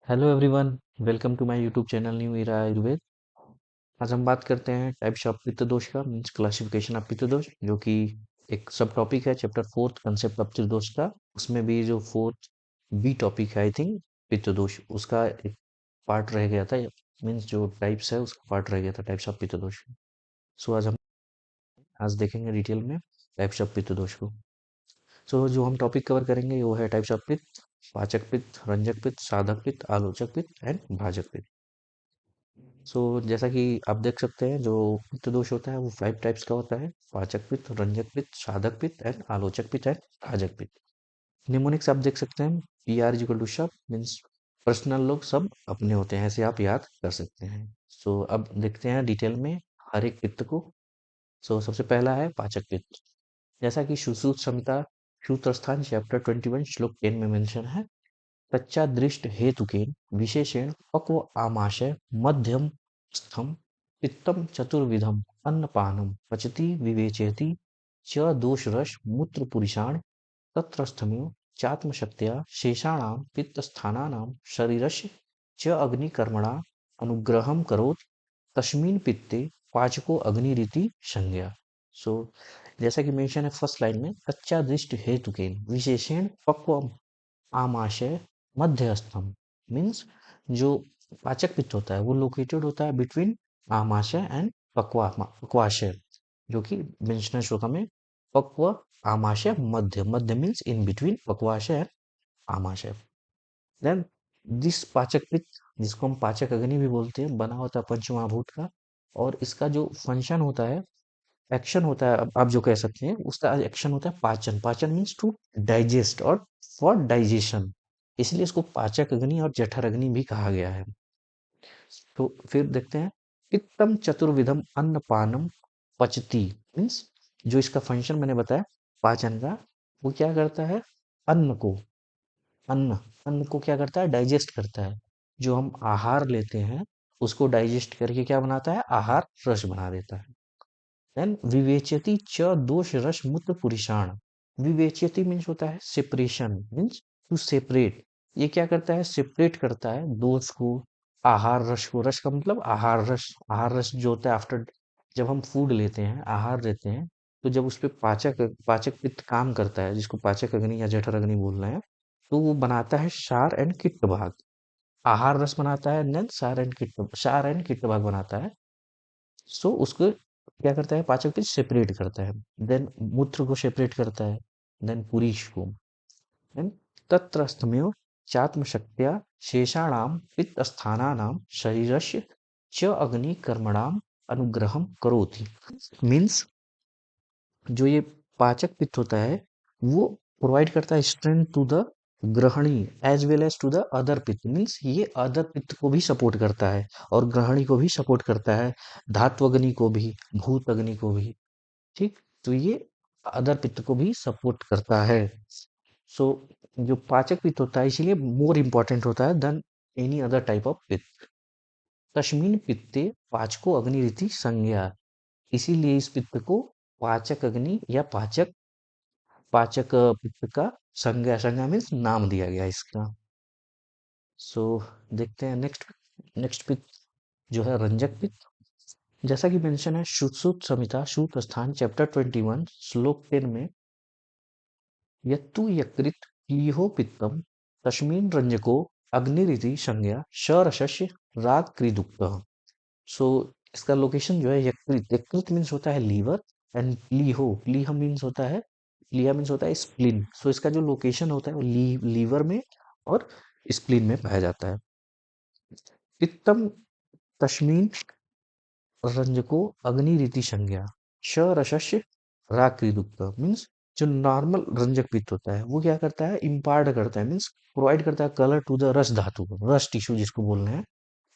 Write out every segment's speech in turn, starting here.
Hello everyone, welcome to my YouTube channel new era Ayurveda. आज हम बात करते हैं टाइप्स ऑफ पित्त दोष का, मीन्स क्लासिफिकेशन ऑफ पित्त दोष, जो कि एक सब टॉपिक है चैप्टर फोर्थ कंसेप्ट ऑफ पित्त दोष का। उसमें भी जो फोर्थ बी टॉपिक है आई थिंक पित्त दोष, उसका एक पार्ट रह गया था, मीन्स जो टाइप्स है उसका पार्ट रह गया था टाइप्स ऑफ पित्त दोष। सो आज देखेंगे डिटेल में टाइप्स ऑफ पित्त दोष को। सो जो हम टॉपिक कवर करेंगे वो है टाइप्स ऑफ पित्त, पाचक पित्त, रंजक पित्त, साधक पित्त, आलोचक पित्त एंड भाजक पित्त। जैसा कि आप देख सकते हैं, जो पित्त दोष होता है वो 5 टाइप्स का होता है: पाचक पित्त, रंजक पित्त, साधक पित्त एंड आलोचक पित्त एंड भाजक पित्त। निमोनिक्स आप देख सकते हैं, PR इक्वल टू शब, मीन्स पर्सनल लोग सब अपने होते हैं, ऐसे आप याद कर सकते हैं। अब देखते हैं डिटेल में हर एक पित्त को। सबसे पहला है पाचक पित्त। जैसा कि सुश्रुत संहिता सूत्रस्थान चैप्टर 21 श्लोक 10 में मेंशन है: तच्चादृष्ट हेतुकेन विशेषेण पक्व आमाशय मध्यम स्थम पित्तम चतुर्विधम अन्नपानम पचति विवेचयति च दोषरस मूत्र पुरुषाण तत्रस्थमेव चात्मशक्त्या शेषाणां पित्तस्थानानां शरीरस्य च अग्निकर्मणा अनुग्रहं करोति तस्मिन् पित्ते पाचको अग्निरिति संज्ञा। सो जैसा कि मेंशन है फर्स्ट लाइन में, तच्चादृष्ट हेतुकेन विशेषेण पक्व आमाशय मध्यस्थम, मीन्स जो पाचक पित्त होता है वो लोकेटेड होता है बिटवीन आमाशय एंड पक्वाशय, जो कि मेंशनल श्लोक में पक्व आमाशय मध्य, मध्य मीन्स इन बिटवीन पक्वाशय एंड आमाशय। देन दिस पाचक पित्त, जिसको हम पाचक अग्नि भी बोलते हैं, बना होता है पंचमहाभूत का, और इसका जो फंक्शन होता है, एक्शन होता है, अब आप जो कह सकते हैं उसका एक्शन होता है पाचन। पाचन मीन्स टू डाइजेस्ट और फॉर डाइजेशन, इसलिए इसको पाचक अग्नि और जठर अग्नि भी कहा गया है। तो फिर देखते हैं, पित्तम चतुर्विधम अन्नपानम पचती, मीन्स जो इसका फंक्शन मैंने बताया पाचन का, वो क्या करता है, अन्न को, अन्न अन्न को क्या करता है, डाइजेस्ट करता है। जो हम आहार लेते हैं उसको डाइजेस्ट करके क्या बनाता है, आहार रस बना देता है। देन विवेचयति च दोष रस मूत्र पुरुषाण। विवेचयति मीन्स होता है सेपरेशन, मीन्स टू सेपरेट। ये क्या करता है, सेपरेट करता है दोष को, आहार रस को। रस का मतलब आहार रस। आहार रस जो होता है आफ्टर, जब हम फूड लेते हैं, आहार लेते हैं, तो जब उस पे पाचक पाचक पित्त काम करता है, जिसको पाचक अग्नि या जठर अग्नि बोल रहे हैं, तो वो बनाता है क्षार एंड किट्ट भाग। आहार रस बनाता है, देन क्षार एंड किट्ट भाग बनाता है। उसको क्या करता है, पाचक पित्त सेपरेट करता है। देन मूत्र को सेपरेट करता है, देन पुरीश को। देन तत्रस्थमेव चात्मशक्त्या शेषाणाम पित्त स्थानानाम शरीरस्य च अग्नि कर्मणाम अनुग्रहम करोति। मीन्स जो ये पाचक पित्त होता है वो प्रोवाइड करता है स्ट्रेंथ टू द ग्रहणी as well as to the other पित्त। मीन्स ये अदर पित्त को भी सपोर्ट करता है और ग्रहणी को भी सपोर्ट करता है, धात्व अग्नि को भी, भूत अग्नि को भी। ठीक, तो ये अदर पित्त को भी सपोर्ट करता है। सो जो पाचक पित्त होता है इसीलिए मोर इम्पोर्टेंट होता है then any other type of पित्त। तस्मिन पित्ते पाचको अग्नि रीति संज्ञा। इसीलिए इस पित्त को पाचक अग्नि या पाचक पाचक पित्त का संज्ञा, संज्ञा मीन्स नाम दिया गया इसका। सो देखते हैं नेक्स्ट। नेक्स्ट पित्त जो है रंजक पित्त। जैसा कि मेंशन है सुश्रुत संहिता सूत स्थान चैप्टर 21 श्लोक 10 में, यत्तु यकृत क्लीहो पित्तम तस्मिन् रंजको अग्निरिति संज्ञा शरशस्य राग कृदुक्तः। सो इसका लोकेशन जो है यकृत, यकृत मीन्स होता है लीवर, एंड प्लीहो, प्लीह मीन्स होता है, प्लीहा मीन्स होता है स्प्लीन। इसका जो लोकेशन होता है वो लीवर में और स्प्लीन में पाया जाता है। पित्तम तस्मिन् रंजको अग्नि रीति संज्ञा श रसस्य राकृदुक्त, मीन्स जो नॉर्मल रंजक पित्त होता है वो क्या करता है, इम्पार्ट करता है, मीन्स प्रोवाइड करता है कलर टू द रस धातु को, रस टिश्यू जिसको बोल रहे हैं।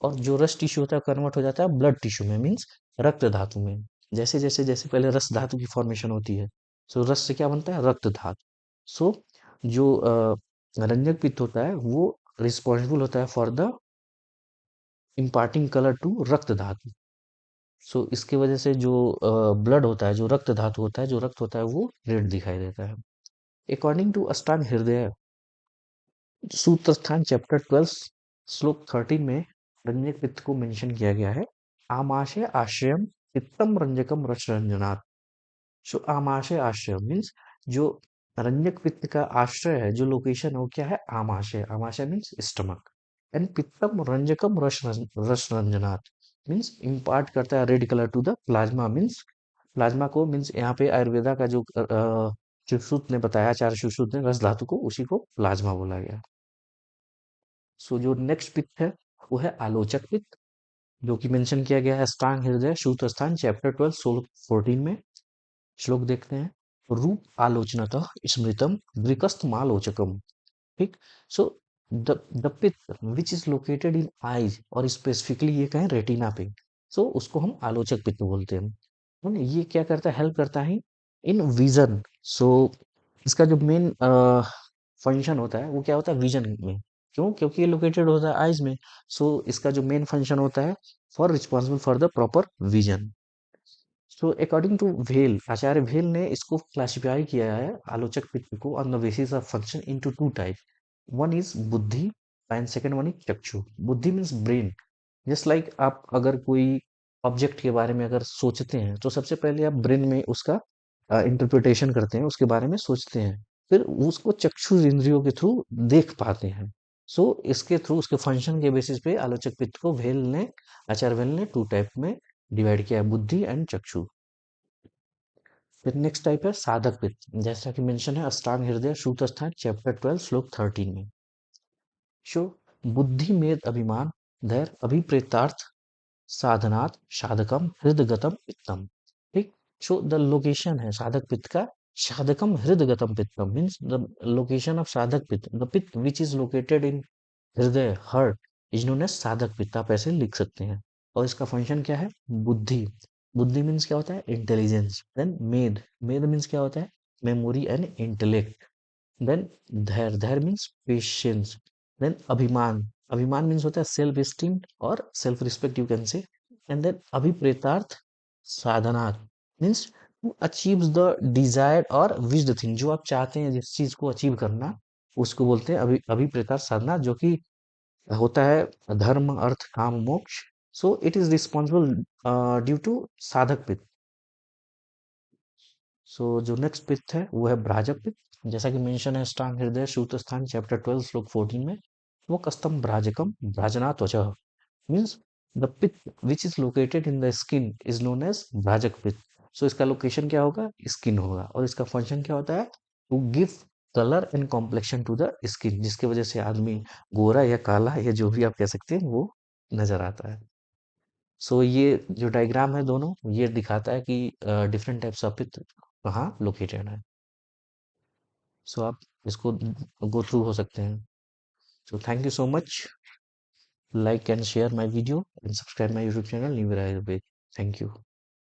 और जो रस टिश्यू होता है कन्वर्ट हो जाता है ब्लड टिश्यू में, मीन्स रक्त धातु में। जैसे जैसे जैसे पहले रस धातु की फॉर्मेशन होती है, रस से क्या बनता है, रक्त धातु। सो जो रंजक पित्त होता है वो रिस्पॉन्सिबल होता है for the imparting colour to रक्त धातु। इसकी वजह से जो ब्लड होता है, जो रक्त धातु होता है, जो रक्त होता है वो रेड दिखाई देता है। अकॉर्डिंग टू अष्टांग हृदय सूत्रस्थान चैप्टर 12 श्लोक 13 में रंजक पित्त को मेंशन किया गया है। आमाशय आश्रयम पित्तम रंजकम रस रंजनात्। सो आमाशय आश्रय मीन्स जो रंजक पित्त का आश्रय है, जो लोकेशन है वो क्या है? आमाशय। आमाशय मीन्स स्टमक। एंड पित्तम रंजकम रस रंजनात् मीन्स इम्पार्ट करता है red colour to the plasma. Means plasma को, मीन्स यहाँ पे आयुर्वेदा का जो सुश्रुत ने बताया, आचार्य सुश्रुत ने, रस धातु को, उसी को प्लाज्मा बोला गया। सो जो नेक्स्ट पित्त है वो है आलोचक पित्त, जो कि मेंशन किया गया है अष्टांग हृदय सूत स्थान चैप्टर 12 श्लोक 14 में। श्लोक देखते हैं। रूप आलोचनतः स्मृतम दृकस्तमालोचकम। ठीक। सो द पित्त which is located in eyes, और स्पेसिफिकली ये कहें रेटिना पे, सो उसको हम आलोचक पित्त बोलते हैं। ये क्या करता है? हेल्प करता है इन विजन। सो इसका जो मेन फंक्शन होता है वो क्या होता है? विजन में। क्यों? क्योंकि ये लोकेटेड होता है आइज में। सो इसका जो मेन फंक्शन होता है for responsible for the proper vision. So according to Bhel, Acharya भेल ने इसको क्लासिफाई किया है आलोचक पित्त को on the basis of function into two type. One is बुद्धि एंड सेकंड वन इज चक्षु। बुद्धि मीन्स ब्रेन। जस्ट लाइक आप अगर कोई ऑब्जेक्ट के बारे में अगर सोचते हैं तो सबसे पहले आप ब्रेन में उसका इंटरप्रिटेशन करते हैं, उसके बारे में सोचते हैं, फिर उसको चक्षु इंद्रियों के थ्रू देख पाते हैं। सो इसके थ्रू, उसके फंक्शन के बेसिस पे आलोचक पित्त को भेल ने, आचार्य भेल ने टू टाइप में डिवाइड किया है, बुद्धि एंड चक्षु। फिर नेक्स्ट टाइप है साधक पित्त, जैसा कि मेंशन है अष्टांग हृदय सूत स्थान चैप्टर 12 श्लोक 13 में। शो बुद्धि मेद अभिमान धैर्य अभिप्रेतार्थ साधनात् साधकम हृदगतम पित्तम। ठीक। सो द लोकेशन है साधक पित्त का साधकम हृदगतम पित्तम मीन्स द लोकेशन ऑफ साधक पित्त, द पित्त विच इज लोकेटेड इन हृदय, हार्ट, इज नोन एज साधक पित्त। आप ऐसे लिख सकते हैं। और इसका फंक्शन क्या है? बुद्धि। बुद्धि मीन्स क्या होता है? इंटेलिजेंस। देन मेद, मेद मीन्स क्या होता है? Memory and intellect. देन धैर्य, धैर्य मीन्स पेशेंस। देन अभिमान, अभिमान मीन्स होता है सेल्फ एस्टीम और self respect you can say. And then अभिप्रेतार्थ साधनार्थ means to achieve the desired or wish the thing, जो आप चाहते हैं जिस चीज को अचीव करना, उसको बोलते हैं अभिप्रेतार्थ साधना, जो कि होता है धर्म अर्थ काम मोक्ष। So it is responsible due to साधक पित्त। सो जो नेक्स्ट पित्त है वो है भ्राजक पित्त, जैसा कि मेंशन है अष्टांग हृदय सूत स्थान चैप्टर 12 श्लोक 14 में। वो कस्तम भ्राजकम भ्राजना त्वचा मीन्स द पित्त which is located in the skin is known as भ्राजक पित्त। सो इसका लोकेशन क्या होगा? स्किन होगा। और इसका फंक्शन क्या होता है? To give colour and complexion to the skin, जिसकी वजह से आदमी गोरा या काला या जो भी आप कह सकते हैं वो नजर आता है। सो ये जो डायग्राम है दोनों, ये दिखाता है कि डिफरेंट टाइप्स ऑफ पित्त कहाँ लोकेटेड है। सो आप इसको गो थ्रू हो सकते हैं। So thank you so much. Like and share my video and subscribe my YouTube channel New Era Ayurved. Thank you.